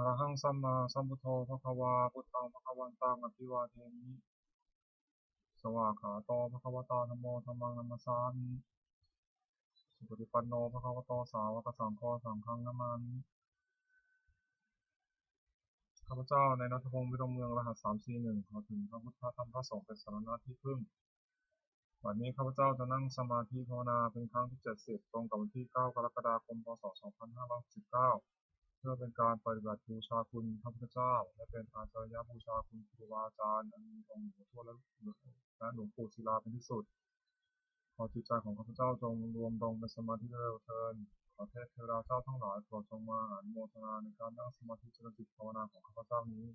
อะระหังสัมมาสัมพุทโธภควาพุทธังภควันตังอภิวาเทมิสวากขาโตภควตาธัมโมธัมมังนัมมสสามิสุปฏิปันโนภควโตสาวกสังโฆสังฆังนะมามิข้าพเจ้าในณัฐพงศ์วิรมเมืองรหัส341ขอถึงพระพุทธธรรมพระสงฆ์เป็นสรณะที่พึ่งวันนี้ข้าพเจ้าจะนั่งสมาธิภาวนาเป็นครั้งที่70ตรงกับวันที่9กรกฎาคมพศ2519เพื่อเป็นการปฏิบัติบูชาคุณพระพุทธเจ้าและเป็นอาจารยบูชาคุณครูบาอาจารย์อันมีองค์หลวงพ่อและหลวงปู่ศิลาเป็นที่สุดขอจิตใจของข้าพเจ้าจงรวมลงเป็นสมาธิเร็วเถิดขอเทพเทวดาเจ้าทั้งหลายโปรดจงมาอนุโมทนาในการนั่งสมาธิเจริญจิตภาวนาของข้าพเจ้านี้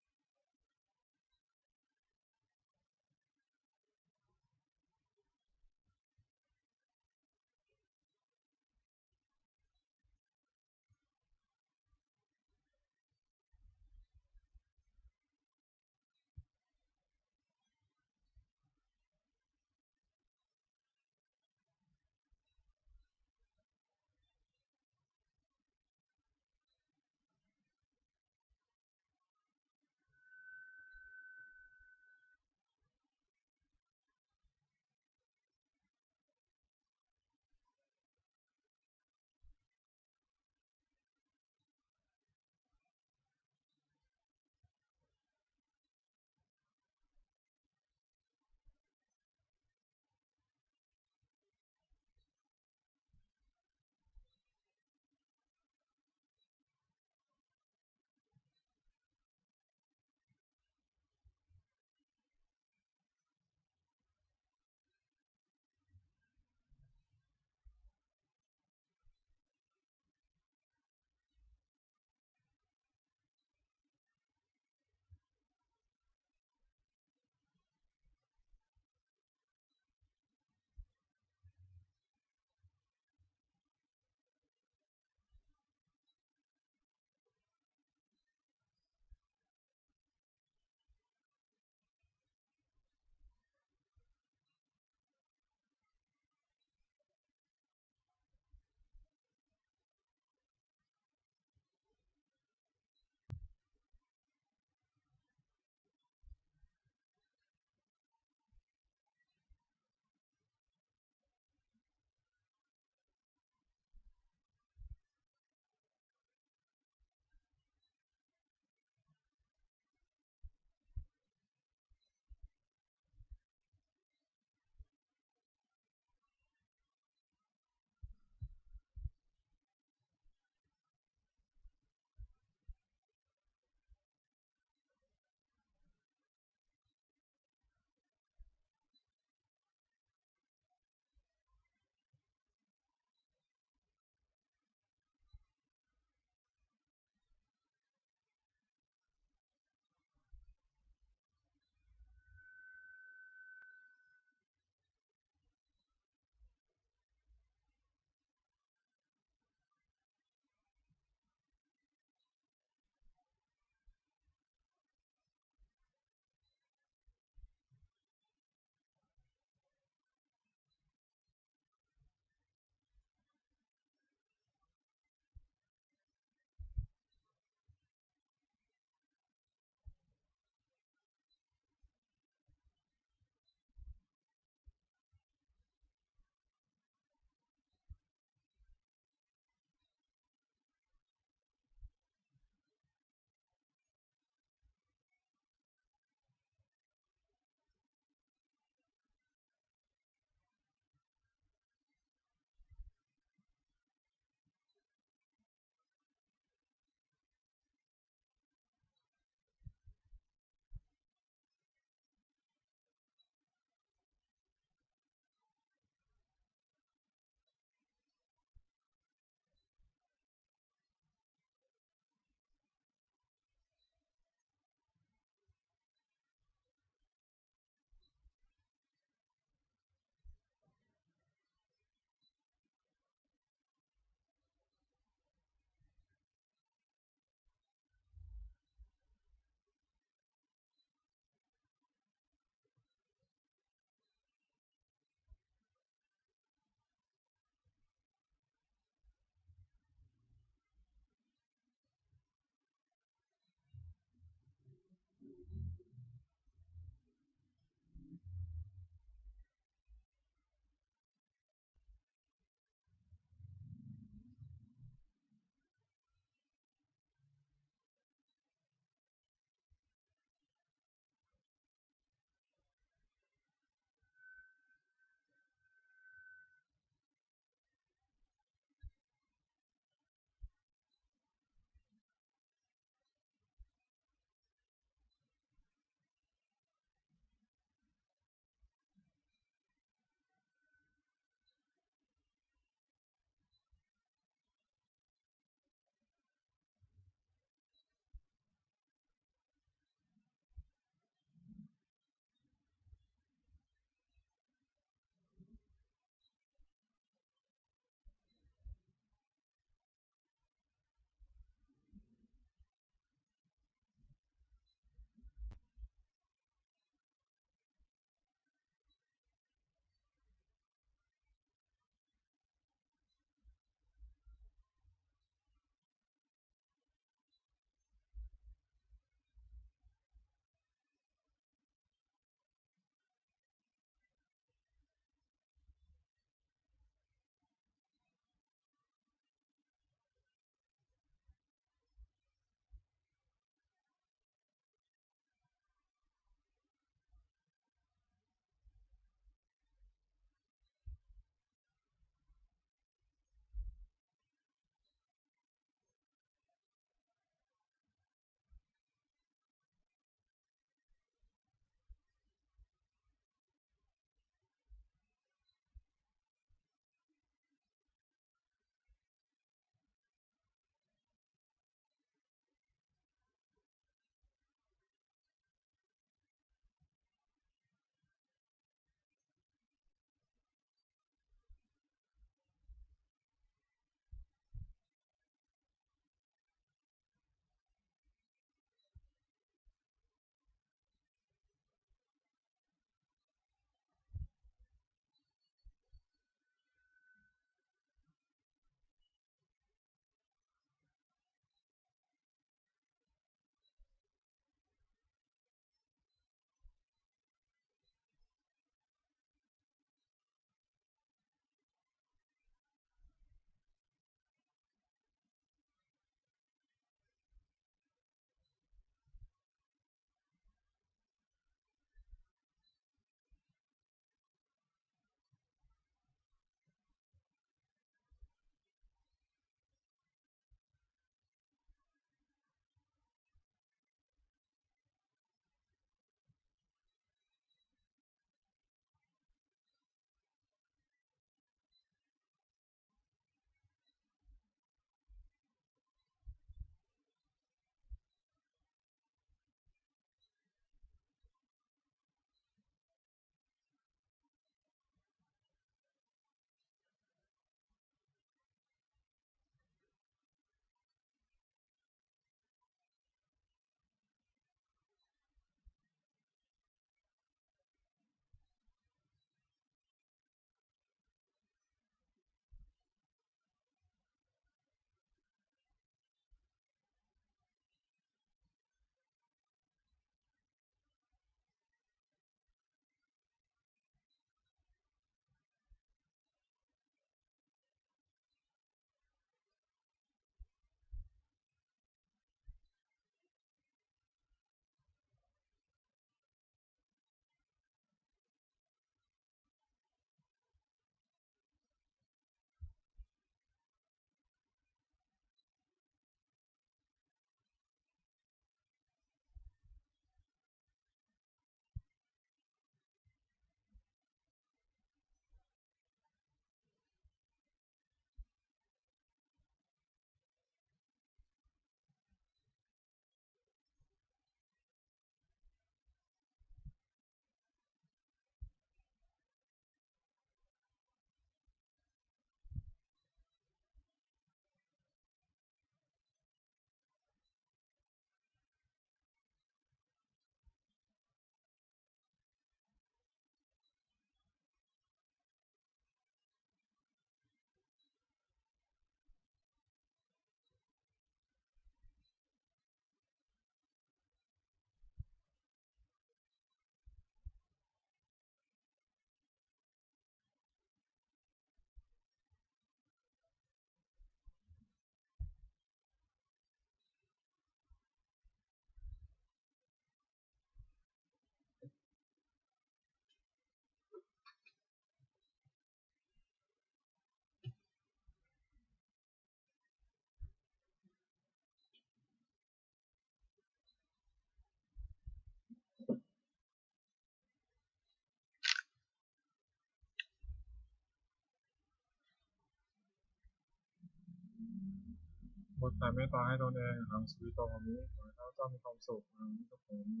บทแผ่เมตตาให้ตนเองหังสวิโตโหมิขอให้ข้าพเจ้ามีความสุขหังมิโตโหมิ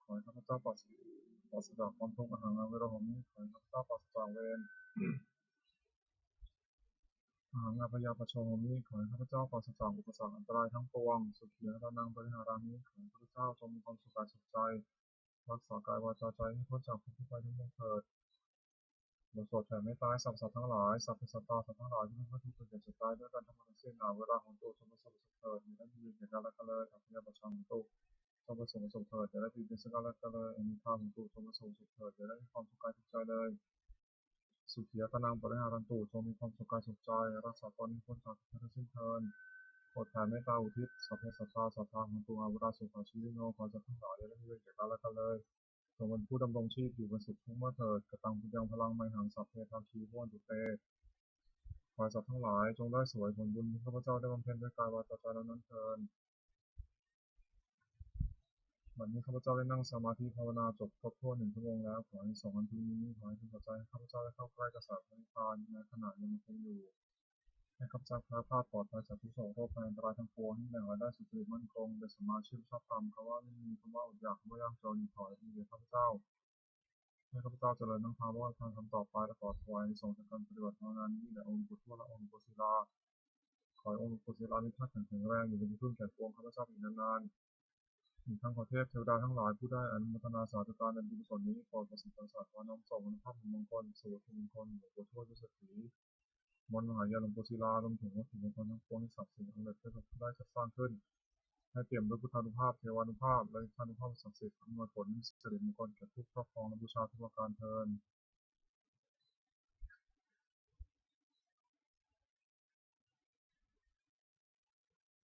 ขอให้ข้าพเจ้าปราศจากความทุกข์หังอเวโรโหมิขอให้ข้าพเจ้าปราศจากเวรหังอภยาปโชโหมิขอให้ข้าพเจ้าปราศจากอุปสรรคอันตรายทั้งปวงสุขียตานังปริหารามิขอให้ข้าพเจ้าจงมีความสุขกายสุขใจรักษากายวาจาใจให้พ้นจากทุกข์ภัยทั้งปวงเถิดบทสวดแผ่เมตตาให้สรรพสัตว์ทั้งหลายสัพเพสัตตาสัตว์ทั้งหลายที่เป็นผู้ทุกข์เกิดแก่เจ็บตายด้วยกันทั้งหมดทั้งสิ้นเวลาของตัวจงประสบสุขเถิดมีได้มีแก่กันและกันเลยอัพยาปชังตุจงประสบสุขเถิดจะได้ดีเป็นสกาและกันเลยอนุภาพของตุจงประสบสุขเถิดจะได้มีความสุขกายสุขใจเลยสุขียตานังปริหารันตุจงมีความสุขกายสุขใจรักษาตนให้พ้นจากทุกข์ทั้งสิ้นเถิดโปรดแผ่เมตตาอุทิศสัพเพสัตตาสัทธาของตัวอาวราสุขาชีวิโนขอจะทั้งหลายจะได้มีแก่กันและกันเลยจงเป็นผู้ดำรงชีพอยู่เป็นสุขทุกเมื่อเถิดกตังปุญญังพลังไมหังสัพเพทาคีโหตุเต ขอให้สัตว์ทั้งหลายจงได้เสวยผลบุญที่ข้าพเจ้าได้บำเพ็ญด้วยกายวาจาใจนั้นเทินบัดนี้ข้าพเจ้าได้นั่งสมาธิภาวนาจบครบถ้วน1 ชั่วโมงแล้วขอให้2 วันพรุ่งนี้ขอให้เป็นปัจจัยให้ข้าพเจ้าได้เข้าใกล้กษัตริย์พระนิพพานในขณะยังคงอยู่ให้ข้าพเจ้าแคล้วคลาดปลอดภัยจากทุกโศกโรคภัยอันตรายทั้งปวงให้แหล่งรายได้สุจริตมั่นคงเป็นสมมาชีพชอบธรรมคำว่าไม่มีคำว่าอดอยากคำว่ายากจนขอให้มีแก่ข้าพเจ้าให้ข้าพเจ้าเจริญทั้งทางว่าทางคำต่อไปและขอถวายในส่งจากการปฏิบัติภาวนานี้แด่องค์หลวงปู่ทวดและองค์หลวงปู่ศิลาขอให้องค์หลวงปู่ศิลามีท่าตุแข็งแรงอยู่เป็นที่พึ่งแก่ปวงข้าพเจ้าอีกนานๆ อีกทั้งขอเทพเทวดาทั้งหลายผู้ได้อนุโมทนาสาธุการในบุญกุศลนี้โปรดประสิทธิ์ประสาทขอน้อมส่งอนุภาพแห่งมงคลสู่ทุกมงคลหลวงปู่ทวดด้วยเสถีมนต์มหายาหลวงปู่ศิลารวมถึงวัตถุมงคลทั้งปวงที่ศักดิ์สิทธิ์อันเลิศที่ได้จัดสร้างขึ้นให้เปี่ยมด้วยพุทธานุภาพเทวานุภาพและธานุภาพศักดิ์สิทธิ์อำนวยผลสิริมงคลแก่ผู้ครอบครองและบูชาทุกประการเทอญ